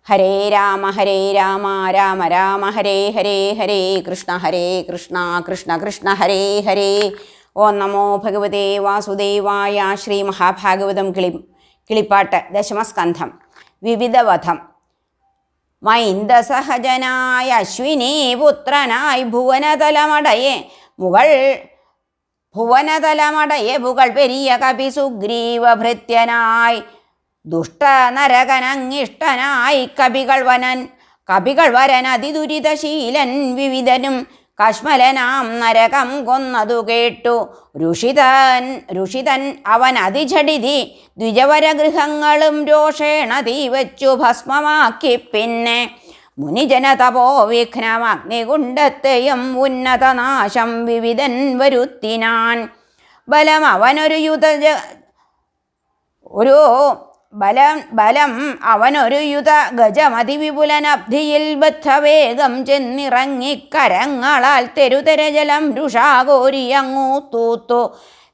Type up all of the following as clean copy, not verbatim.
ഹരേ രാമ രാമ രാമ ഹരേ ഹരേ ഹരേ കൃഷ്ണ കൃഷ്ണ കൃഷ്ണ ഹരേ ഹരേ. ഓം നമോ ഭഗവതേ വാസുദേവായ. ശ്രീ മഹാഭാഗവതം കിളിപ്പാട്ട് ദശമസ്കന്ധം. വിവിധവധം. മൈന്ദസഹജനായ അശ്വിനി പുത്രനായി ഭുവനതലമടയെ പുകൾ പെരിയ കപി സുഗ്രീവഭൃത്യനായി ദുഷ്ടനരകനങ്ങിഷ്ടനായി കപികൾ വരൻ അതിദുരിതശീലൻ വിവിധനും കശ്മലനാം നരകം കൊന്നതു കേട്ടു രുഷിതൻ അവൻ അതിജഡിതി ദ്വിജവരഗൃഹങ്ങളും രോഷേണ തീവച്ചു ഭസ്മമാക്കി. പിന്നെ മുനിജന തപോ വിഘ്നമഗ്നികുണ്ടത്തെയും ഉന്നതനാശം വിവിധൻ വരുത്തിനാൻ. ബലം അവനൊരു യുധ ഗജമതിവിപുലനബ്ധിയിൽ ബദ്ധവേഗം ചെന്നിറങ്ങിക്കരങ്ങളാൽ തെരുതെരജലം രുഷാകോരിയങ്ങൂ തൂത്തു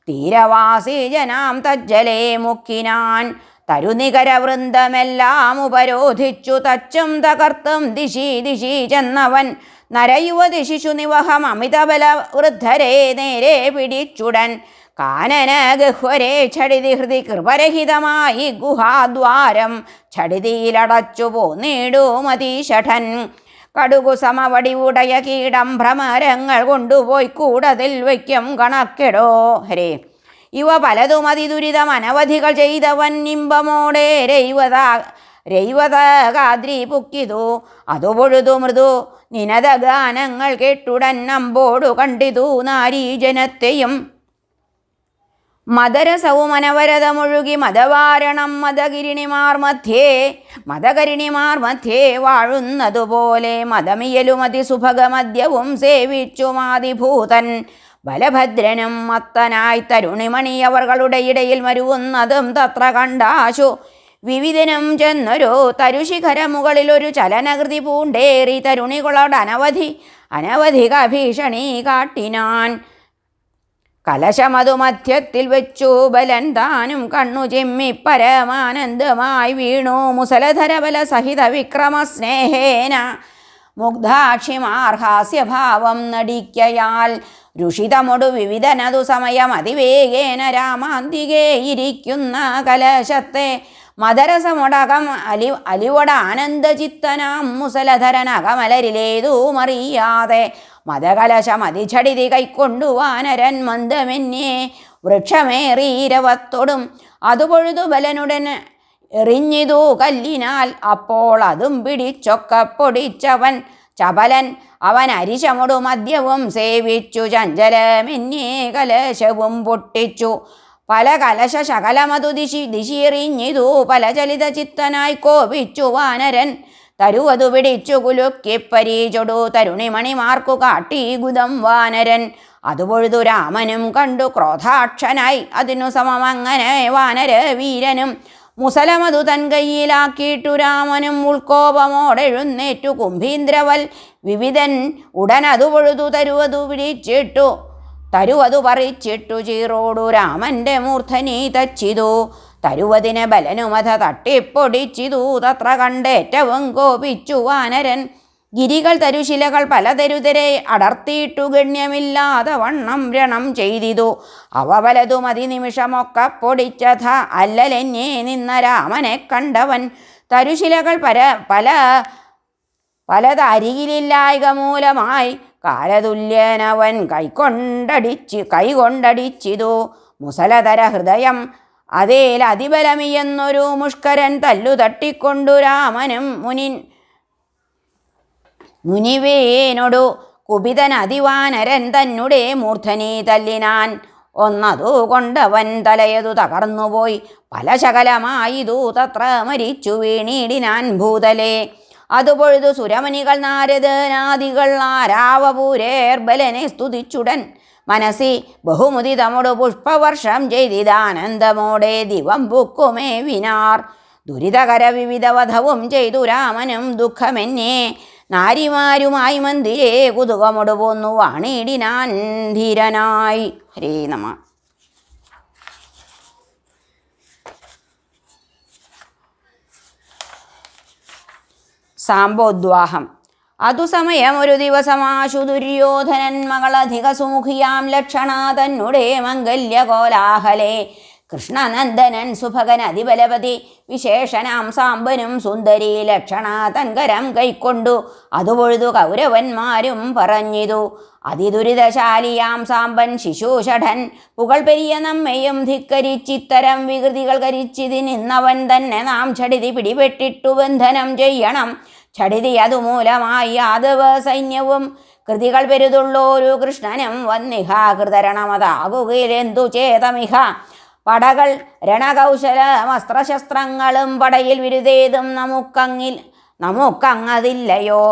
തീരവാസി ജനാം തജ്ജലേ മുക്കിനാൻ. തരുനികരവൃന്ദമെല്ലാം ഉപരോധിച്ചു തച്ചും തകർത്തും ദിശി ചെന്നവൻ നരയുവതി ശിശു നിവഹം അമിതബല വൃദ്ധരെ നേരെ പിടിച്ചുടൻ. കാനന ഗഹ്വരേ ഛടിതി ഹൃദി കൃപരഹിതമായി ഗുഹാദ്വാരം ഛടിതിയിലടച്ചു പോന്നിടുമതീഷഠൻ. കടുകു സമവടിവുടയ കീടം ഭ്രമരങ്ങൾ കൊണ്ടുപോയി കൂടതിൽ വയ്ക്കും കണക്കെടോ ഹരേ. ഇവ പലതും അതിദുരിതം അനവധികൾ ചെയ്തവൻ ഇമ്പമോടെ രൈവതകാദ്രി പുക്കിതു. അതുപൊഴുതു മൃദു നിനദഗാനങ്ങൾ കേട്ടുടൻ അമ്പോടു കണ്ടിതു നാരീജനത്തെയും. മദരസൗമനവരതമൊഴുകി മദവാരണം മദകരിണിമാർ മധ്യേ വാഴുന്നതുപോലെ മദമിയലുമതി സുഭഗമദ്യവും സേവിച്ചുമാതിഭൂതൻ ബലഭദ്രനും മത്തനായി തരുണിമണിയവர்களுടെ ഇടയിൽ മരുവുന്നതും തത്ര കണ്ടാശു. വിവിധനും ചെന്നൊരു തരുശിഖരമുകളിലൊരു ചലനകൃതി പൂണ്ടേറി തരുണികളോട് അനവധിക ഭീഷണി കാട്ടിനാൻ. കലശമതു മധ്യത്തിൽ വെച്ചു ബലൻ താനും കണ്ണു ചെമ്മി പരമാനന്ദമായി വീണു മുസലധരബല സഹിത വിക്രമസ്നേഹേന മുഗ്ധാക്ഷിമാർഹാസ്യഭാവം നടിക്കയാൽ. രുഷിതമൊടു വിവിധനതു സമയം അതിവേഗേന രാമാന്തികേ ഇരിക്കുന്ന കലശത്തെ മദരസമൊടകം അലിവട ആനന്ദചിത്തനാം മുസലധരനകമലരിലേതുമറിയാതെ മദകലശമതിഛടിതി കൈക്കൊണ്ടു വാനരൻ മന്ദമെന്നേ വൃക്ഷമേറീരവത്തൊടും അതുപൊഴുതു ബലനുടൻ എറിഞ്ഞിതു കല്ലിനാൽ. അപ്പോൾ അതും പിടിച്ചൊക്കെ പൊടിച്ചവൻ ചപലൻ അവൻ അരിശമൊടു മദ്യവും സേവിച്ചു ചഞ്ചലമെന്നേ കലശവും പൊട്ടിച്ചു. പല കലശ ശകലമതു ദിശിയെറിഞ്ഞിതു പല ചലിത ചിത്തനായി കോപിച്ചു വാനരൻ. തരുവതു പിടിച്ചു കുലുക്കിപ്പരീചൊടു തരുണിമണിമാർക്കു കാട്ടി ഗുദം വാനരൻ. അതുപൊഴുതു രാമനും കണ്ടു ക്രോധാക്ഷനായി അതിനു സമമങ്ങനെ വാനര വീരനും. മുസലമതു തൻ കയ്യിലാക്കിയിട്ടു രാമനും ഉൾക്കോപമോടെഴുന്നേറ്റു കുംഭീന്ദ്രവൽ വിവിധൻ ഉടനതു പൊഴുതു തരുവതു പറിച്ചിട്ടു ചീറോടു രാമന്റെ മൂർധനി തച്ചിതു. തരുവതിനെ ബലനുമത തട്ടിപ്പൊടിച്ചിതു തത്ര കണ്ടേറ്റവും കോപിച്ചു വാനരൻ. ഗിരികൾ തരുശിലകൾ പല തെരുതെരെ അടർത്തിയിട്ടു ഗണ്യമില്ലാതെ വണ്ണം രണം ചെയ്തിതു. അവ പലതും അതിനിമിഷമൊക്കെ പൊടിച്ചഥ അല്ലലെന്നേ നിന്ന രാമനെ കണ്ടവൻ. തരുശിലകൾ പലതരികിലില്ലായ്ക മൂലമായി കാലതുല്യനവൻ കൈകൊണ്ടടിച്ചിതു മുസലധര ഹൃദയം. അതേൽ അതിബലമിയെന്നൊരു മുഷ്കരൻ തല്ലു തട്ടിക്കൊണ്ടു രാമനും മുനിവേനൊടു കുപിതൻ അതിവാനരൻ തന്നെ മൂർധനി തല്ലിനാൻ. ഒന്നതു കൊണ്ടവൻ തലയതു തകർന്നുപോയി പല ശകലമായിതു തത്ര മരിച്ചു വീണിടിനാൻ ഭൂതലേ. അതുപൊഴുതു സുരമണികൾ നാരദനാദികൾ ആരാവപൂരേർബലനെ സ്തുതിച്ചുടൻ മനസ്സി ബഹുമുദിതമൊടു പുഷ്പവർഷം ചെയ്തിതാനന്ദമോടെ ദിവം പുക്കുമേ വിനാർ. ദുരിതകര വിവിധവധവും ചെയ്തു രാമനും ദുഃഖമെന്നേ നാരിമാരുമായി മന്ദിരേ കുതുകമൊടു പോന്നു വാണിടിനാൻ ധീരനായി. ഹരേ നമ. സാംബോദ്വാഹം. അതു സമയം ഒരു ദിവസമാശു ദുര്യോധനൻ മകളധിക സുമുഖിയാം ലക്ഷണ തന്നുടെ മംഗല്യകോലാഹലേ കൃഷ്ണനന്ദനൻ സുഭഗൻ അതിബലപതി വിശേഷനാം സാമ്പനും സുന്ദരി ലക്ഷണ തൻകരം കൈക്കൊണ്ടു അതുപൊഴുതു കൗരവന്മാരും പറഞ്ഞിതു. അതിദുരിതശാലിയാം സാമ്പൻ ശിശുഷഠൻ പുകൾ പെരിയ നമ്മയും ധിക്കരിച്ചിത്തരം വികൃതികൾ കരിച്ചിതിനിന്നവൻ തന്നെ നാം ഛടിതി പിടിപെട്ടിട്ടു ബന്ധനം ചെയ്യണം. ഛടിതി അതുമൂലമായി യാദവ സൈന്യവും കൃതികൾ പെരുതുള്ളോരു കൃഷ്ണനും വന്നിഹ കൃതരണമതാകുകയിലെന്തു ചേതമിഹ. പടകൾ രണകൗശലമസ്ത്രശസ്ത്രങ്ങളും പടയിൽ വിരുതേതും നമുക്കങ്ങതില്ലയോ.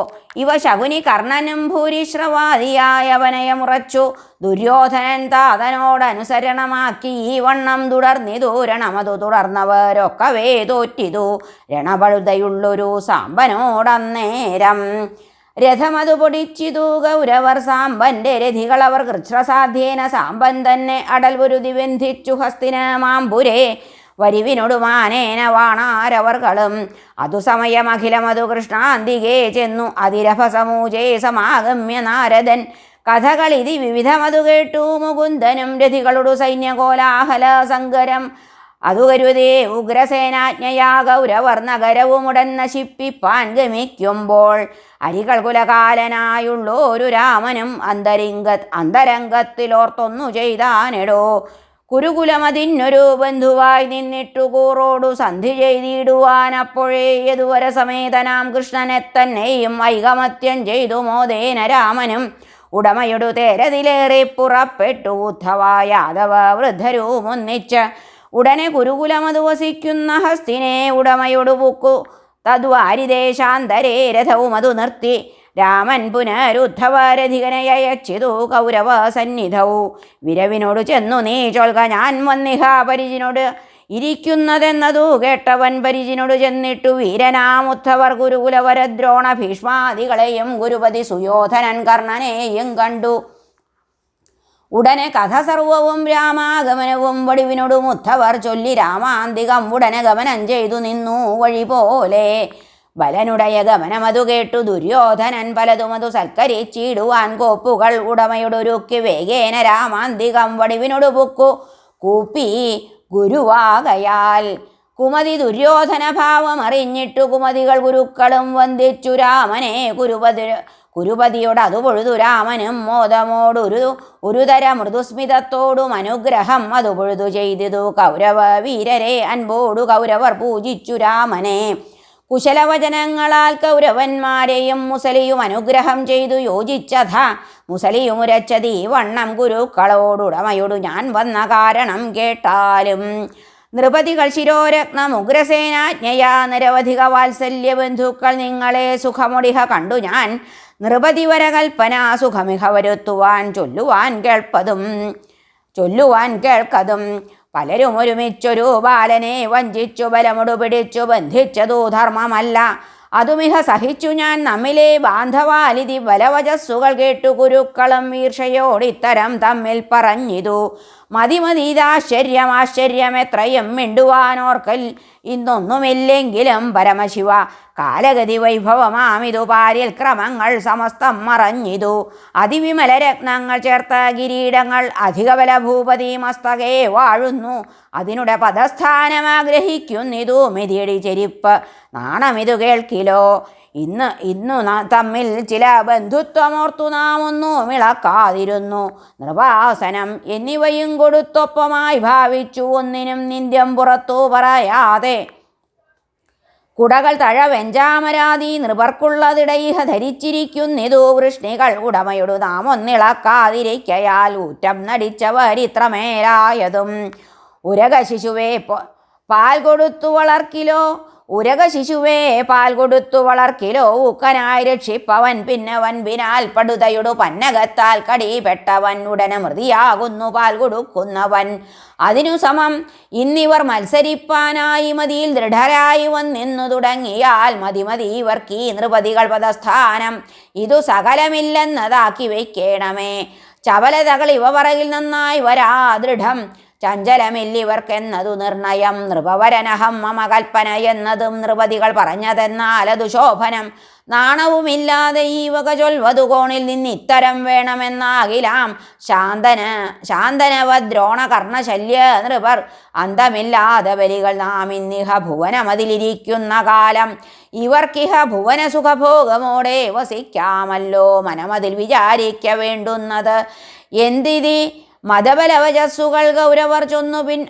ഇവ ശകുനി കർണനും ഭൂരിശ്രവാദിയായവനയമുറച്ചു ദുര്യോധനൻ താതനോടനുസരണമാക്കി ഈ വണ്ണം തുടർന്നിതു. രണമതു തുടർന്നവരൊക്കവേ തോറ്റിതു രണപഴുതയുള്ളൊരു സാമ്പനോടന്നേരം. രഥമതു പൊടിച്ചിതു കൗരവർ സാമ്പന്റെ രഥികളവർ കൃച്ഛ്രസാധ്യേന സാമ്പൻ തന്നെ അടൽ പൊരുതി ബന്ധിച്ചു ഹസ്തിനമാമ്പുരേ വരിവിനൊടുമാനേന വാണാരവർകളും. അതു സമയമഖിലമതു കൃഷ്ണാന്തികേ ചെന്നു അതിരഭസമൂജേ സമാഗമ്യ നാരദൻ. കഥകളിതി വിവിധമതു കേട്ടു മുകുന്ദനും രഥികളോടു സൈന്യകോലാഹല സങ്കരം. അതു കരുതേ ഉഗ്രസേനാജ്ഞയാ കൗരവർ നഗരവുമുടൻ നശിപ്പിപ്പാൻ ഗമിക്കുമ്പോൾ അരികൾ കുലകാലനായുള്ളോരു രാമനും അന്തരംഗത്തിലോർത്തൊന്നു ചെയ്താനെടോ. കുരുകുലമതിന്നൊരു ബന്ധുവായി നിന്നിട്ടു കൂറോടു സന്ധി ചെയ്തിടുവാൻ അപ്പോഴേ യദുവര സമേതനാം കൃഷ്ണനെ തന്നെയും ഐകമത്യം ചെയ്തു മോദേന രാമനും ഉടമയൊടു തേരതിലേറെ പുറപ്പെട്ടു. ഉദ്ധവ യാദവ വൃദ്ധരും ഒന്നിച്ച് ഉടനെ കുരുകുലമതു വസിക്കുന്ന ഹസ്തിനെ ഉടമയൊടു പുക്കു തദ്വാരിദേശാന്തരേ രഥവും അതു നിർത്തി. രാമൻ പുനരുദ്ധവരധികനെ അയച്ചിതു കൗരവ സന്നിധവും. വിരവിനോട് ചെന്നു നീ ചൊൽക ഞാൻ വന്നിഹ പരിചിനോട് ഇരിക്കുന്നതെന്നതു കേട്ടവൻ പരിചിനോട് ചെന്നിട്ടു വീരനാമുദ്ധവർ ഗുരുകുലവരദ്രോണ ഭീഷ്മാദികളെയും ഗുരുപതി സുയോധനൻ കർണനെയും കണ്ടു. ഉടനെ കഥ സർവവും രാമാഗമനവും വടിവിനോടും ഉദ്ധവർ ചൊല്ലി രാമാന്തികം ഉടനെ ഗമനം ചെയ്തു നിന്നു വഴി പോലെ. ബലനുടയ ഗമനമതു കേട്ടു ദുര്യോധനൻ പലതുമതു സൽക്കരിച്ചിടുവാൻ കോപ്പുകൾ ഉടമയോടൊരുക്കി വേഗേന രാമാന്തികം വടിവിനോടു പുക്കു കൂപ്പി ഗുരുവാകയാൽ. കുമതി ദുര്യോധന ഭാവം അറിഞ്ഞിട്ടു കുമതികൾ ഗുരുക്കളും വന്ദിച്ചു രാമനെ കുരുപതിയോട് അതു പൊഴുതു രാമനും മോദമോടൊരുതര മൃദുസ്മിതത്തോടും അനുഗ്രഹം അതു പൊഴുതു ചെയ്തിതു. കൗരവ വീരരെ അൻപോടു കൗരവർ പൂജിച്ചു രാമനെ. കുശലവചനങ്ങളാൽ കൗരവന്മാരെയും മുസലിയും അനുഗ്രഹം ചെയ്തു യോജിച്ചഥ. മുസലിയുമുരച്ചതീ വണ്ണം ഗുരുക്കളോടുടമയോടു ഞാൻ വന്ന കാരണം കേട്ടാലും. നൃപതികൾ ശിരോരത്നം ഉഗ്രസേനാജ്ഞയാ നിരവധിക വാത്സല്യ ബന്ധുക്കൾ നിങ്ങളെ സുഖമൊടിഹ കണ്ടു ഞാൻ. നൃപതിവര കൽപ്പന സുഖമിഹ വരുത്തുവാൻ ചൊല്ലുവാൻ കേൾക്കതും. പലരും ഒരുമിച്ചൊരു ബാലനെ വഞ്ചിച്ചു ബലമൊടു പിടിച്ചു ബന്ധിച്ചതു ധർമ്മമല്ല. അതുമിഹ സഹിച്ചു ഞാൻ നമ്മിലെ ബാന്ധവാലിതി ബലവചസ്സുകൾ കേട്ടു കുരുക്കളും ഈർഷയോടിത്തരം തമ്മിൽ പറഞ്ഞിതു. ആശ്ചര്യമെത്രയും മിണ്ടുവാനോർക്കൽ ഇന്നൊന്നുമില്ലെങ്കിലും പരമശിവ കാലഗതി വൈഭവമാമിതു പാരിൽ ക്രമങ്ങൾ സമസ്തം മറഞ്ഞിതു. അതിവിമല രത്നങ്ങൾ ചേർത്ത കിരീടങ്ങൾ അധിക ബലഭൂപതി മസ്തകേ വാഴുന്നു. അതിനുടെ പദസ്ഥാനമാഗ്രഹിക്കുന്നിതു മിതിയടി ചെരിപ്പ് നാണമിതു കേൾക്കിലോ. ഇന്നു തമ്മിൽ ചില ബന്ധുത്വമോർത്തു നാം ഒന്നും ഇളക്കാതിരുന്നു. നൃപാസനം എന്നിവയും കൊടുത്തൊപ്പമായി ഭാവിച്ചു ഒന്നിനും നിന്ദ്യം പുറത്തു പറയാതെ. കുടകൾ തഴവെഞ്ചാമരാതി നൃപർക്കുള്ളതിടയിഹ ധരിച്ചിരിക്കുന്നിതു വൃഷ്ണികൾ ഉടമയോടു നാം ഒന്നിളക്കാതിരിക്കയാൽ ഊറ്റം നടിച്ചവരിത്രമേലായതും. ഉരക ശിശുവേ പാൽ കൊടുത്തു വളർക്കിലോ ഊക്കനായി രക്ഷിപ്പവൻ പിന്നവൻ പിനാൽ പടുതയുടു പന്നകത്താൽ കടിപ്പെട്ടവൻ ഉടനെ മൃതിയാകുന്നു പാൽ കൊടുക്കുന്നവൻ. അതിനു സമം ഇന്നിവർ മത്സരിപ്പാനായി മതിയിൽ ദൃഢരായി വന്നിന്നു തുടങ്ങിയാൽ മതി ഇവർക്കീ നൃപതികൾ പദസ്ഥാനം ഇതു സകലമില്ലെന്നതാക്കി വയ്ക്കേണമേ. ചപലതകൾ ഇവ പറയിൽ നന്നായി വരാ ദൃഢം ചഞ്ചലമില്ലിവർക്കെന്നതു നിർണയം. നൃപവരനഹം മമ കൽപ്പന എന്നതും നൃപതികൾ പറഞ്ഞതെന്നാലതു ശോഭനം. നാണവുമില്ലാതെ ഈ വക ചൊൽവതു കോണിൽ നിന്നിത്തരം വേണമെന്നാകിലാം. ശാന്തനവദ്രോണ കർണശല്യ നൃപർ അന്തമില്ലാതെ ബലികൾ നാം ഇന്നിഹ ഭുവനമതിലിരിക്കുന്ന കാലം. ഇവർക്കിഹ ഭുവന സുഖഭോഗമോടെ വസിക്കാമല്ലോ മനമതിൽ വിചാരിക്ക വേണ്ടുന്നത്. എന്തിതി മതബലവചസ്സുകൾ കൗരവർ ചൊന്നുപിൻ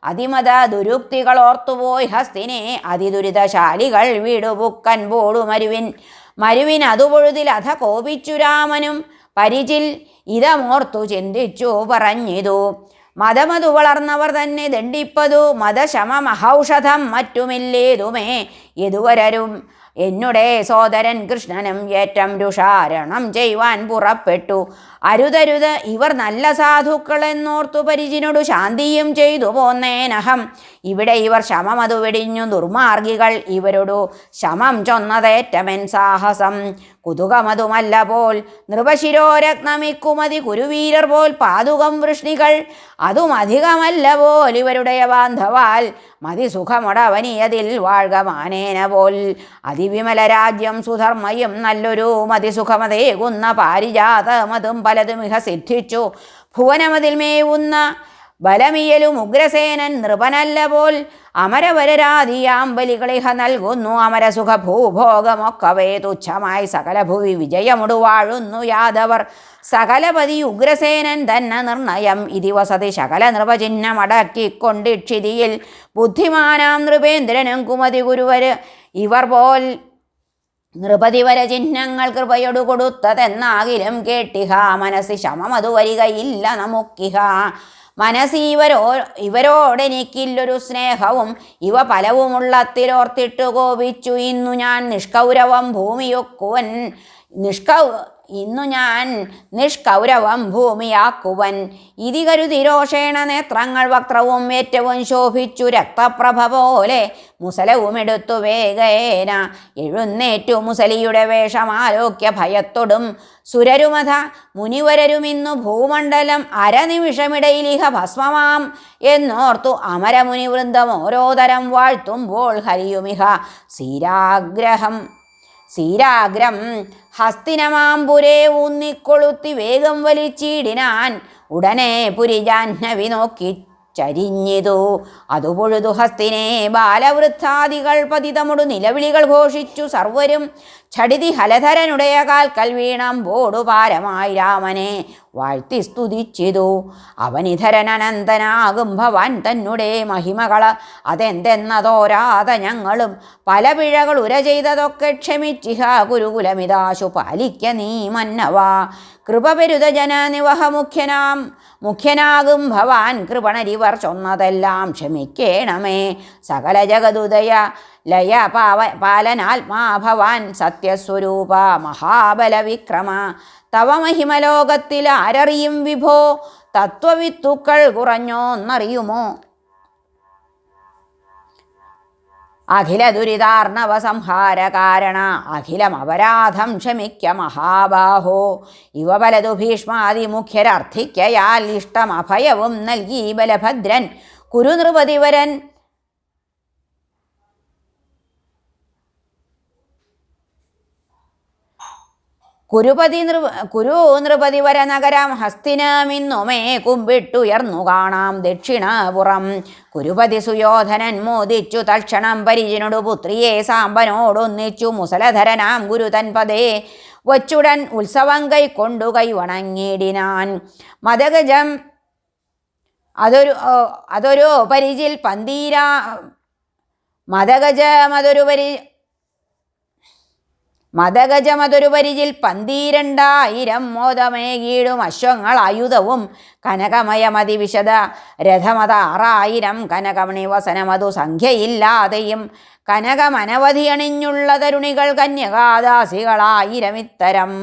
അതിമത ദുരുക്തികൾ ഓർത്തുപോയി ഹസ്തിനെ അതിദുരിതശാലികൾ വീടുപുക്കൻ പോടു മരുവിൻ അതുപൊഴുതിൽ അധ കോപിച്ചു രാമനും പരിചിൽ ഇതമോർത്തു ചിന്തിച്ചു പറഞ്ഞിതു. മതമതു വളർന്നവർ തന്നെ ദണ്ഡിപ്പതു മതശമമഹൗഷധം മറ്റുമില്ലേതുമേ യദുവരരും. എന്നുടെ സോദരൻ കൃഷ്ണനും ഏറ്റം രുഷാരണം ചെയ്യുവാൻ പുറപ്പെട്ടു. അരുതരുത് ഇവർ നല്ല സാധുക്കളെന്നോർത്തു പരിചിനോടു ശാന്തിയും ചെയ്തു പോന്നേനഹം. ഇവിടെ ഇവർ ശമമതു വെടിഞ്ഞു ദുർമാർഗികൾ ഇവരോടു ശമം ചൊന്നതേറ്റമെൻ സാഹസം. കുതുകമതുമല്ല പോൽ നൃപശിരോരത്നമിക്കുമതി കുരുവീരർ പോൽ പാതുകം വൃഷ്ണികൾ അതുമധികമല്ല പോൽ ഇവരുടെ ബാന്ധവാൽ മതിസുഖമൊടവനിയതിൽ വാഴ്ക മാനേന പോൽ. അതിവിമല രാജ്യം സുധർമ്മയും നല്ലൊരു മതിസുഖമതേകുന്ന പാരിജാതമതും പലതുമിഹ സിദ്ധിച്ചു. ഭുവനമതിൽ മേവുന്ന ബലമിയലും ഉഗ്രസേനൻ നൃപനല്ല പോൽ അമരവരരാധിയാം ബലികളിഹ നൽകുന്നു. അമരസുഖ ഭൂഭോഗമൊക്കവേ തുച്ഛമായി സകല ഭുവി വിജയമുടു വാഴുന്നു യാദവർ. സകലപതി ഉഗ്രസേനൻ തന്നെ നിർണയം ഇതി വസതി ശകല നൃപചിഹ്നമടക്കിക്കൊണ്ടിക്ഷിതിയിൽ. ബുദ്ധിമാനാം നൃപേന്ദ്രനും കുമതി ഗുരുവര് ഇവർ പോൽ നൃപതിവര ചിഹ്നങ്ങൾ കൃപയൊടു കൊടുത്തതെന്നാകിലും കേട്ടിഹ. മനസ്സി ശമമതു വരികയില്ല നമുക്കിഹ. ഇവരോടെനിക്കില്ലൊരു സ്നേഹവും ഇവ പലവുമുള്ളത്തിലോർത്തിട്ടു കോപിച്ചു. ഇന്നു ഞാൻ നിഷ്കൗരവം ഭൂമിയാക്കുവൻ ഇതി കരുതിരോഷേണ നേത്രങ്ങൾ വക്രവും ഏറ്റവും ശോഭിച്ചു. രക്തപ്രഭ പോലെ മുസലവുമെടുത്തു വേഗേന എഴുന്നേറ്റു. മുസലിയുടെ വേഷമാലോക്യ ഭയത്തൊടും സുരരുമഥ മുനിവരരുമിന്നു ഭൂമണ്ഡലം അരനിമിഷമിടയിലിഹ ഭസ്മമാം എന്നോർത്തു. അമരമുനിവൃന്ദം ഓരോതരം വാഴ്ത്തുമ്പോൾ ഹരിയുമിഹ സീരാഗ്രം ഹസ്തിനമാമ്പുരേ ഊന്നിക്കൊളുത്തി വേഗം വലിച്ചിടിനാൻ. ഉടനെ പുരിജാഹ്നവി നോക്കി ചരിഞ്ഞിതു. അതുപൊഴുതു ഹസ്തിനെ ബാലവൃദ്ധാദികൾ പതിതമുടു നിലവിളികൾ ഘോഷിച്ചു. സർവരും ഛടിതി ഹലധരനുടയ കാൽക്കൽ വീണമ്പോടു പാരമായി രാമനെ വാഴ്ത്തി സ്തുതിച്ചിതു. അവനിധരനനന്തനാകും ഭവാൻ തന്നെ മഹിമകള അതെന്തെന്നതോരാതെ ഞങ്ങളും പല പിഴകൾ ഉര ചെയ്തതൊക്കെ ക്ഷമിച്ചിഹ. ഗുരുകുലമിതാശു പാലിക്ക നീ മന്നവാ. കൃപ പെരുത ജനനിവഹ മുഖ്യനാകും ഭവാൻ. കൃപണരിവർ ചൊന്നതെല്ലാം ക്ഷമിക്കേണമേ. സകല ജഗതുദയ ലയ പാലനാത്മാ ഭവാൻ. സത്യസ്വരൂപ മഹാബല വിക്രമ തവ മഹിമലോകത്തിൽ ആരറിയും വിഭോ. തത്വവിത്തുക്കൾ കുറഞ്ഞോന്നറിയുമോ. അഖില ദുരിതാർണവ സംഹാര കാരണ അഖിലം അപരാധം ക്ഷമിക്ക മഹാബാഹോ. ഇവ പലതു ഭീഷ്മാതിമുഖ്യരർത്ഥിക്കയാൽ ഇഷ്ടം അഭയവും നൽകി ബലഭദ്രൻ. കുരുനൃപതിവരൻ കുരുനൃപതിവര നഗരം ഹസ്തിനമിന്നുമേ കുമ്പിട്ടുയർന്നു കാണാം ദക്ഷിണപുറം. കുരുപതി സുയോധനൻ മോദിച്ചു തൽക്ഷണം പരിചിനോടു പുത്രിയെ സാമ്പനോടൊന്നിച്ചു. മുസലധരനാം ഗുരുതൻ പദേ വച്ചുടൻ ഉത്സവം കൈക്കൊണ്ടു കൈവണങ്ങിടിനാൻ. മദഗജം അതൊരു പരിചിൽ പന്തീരാ മദഗജമതൊരു പരിചിൽ 12,000 മോദമേകീടും അശ്വങ്ങൾ ആയുധവും കനകമയമതി വിശദ രഥമത 6,000 കനകമണിവസനമതു സംഖ്യയില്ലാതെയും കനകമനവധി അണിഞ്ഞുള്ള തരുണികൾ കന്യകാദാസികളായിരം ഇത്തരം.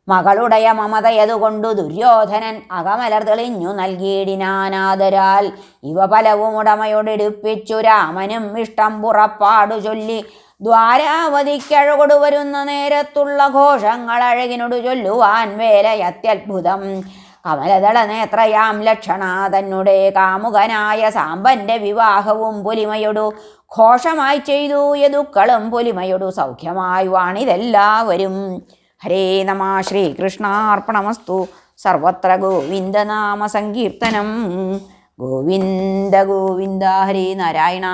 മകളുടയ മമതയതുകൊണ്ടു ദുര്യോധനൻ അകമലർ തെളിഞ്ഞു നൽകിയിടിനാനാദരാൽ. ഇവ പലവും ഉടമയോടെടുപ്പിച്ചു രാമനും ഇഷ്ടം പുറപ്പാടു ചൊല്ലി ദ്വാരാവതിക്കഴകൊടു വരുന്ന നേരത്തുള്ള ഘോഷങ്ങൾ അഴകിനോട് ചൊല്ലുവാൻ വേലയത്യത്ഭുതം. കമലദള നേത്രയാം ലക്ഷണ തന്നെ കാമുകനായ സാമ്പന്റെ വിവാഹവും പൊലിമയൊടു ഘോഷമായി ചെയ്തു. യദുക്കളും പൊലിമയൊടു സൗഖ്യമായി വാണിതെല്ലാവരും. ഹരേ നമ. ശ്രീകൃഷ്ണാർപ്പണമസ്തു. സർവത്ര ഗോവിന്ദനാമ സങ്കീർത്തനം. ഗോവിന്ദ ഗോവിന്ദ. ഹരേ നാരായണ.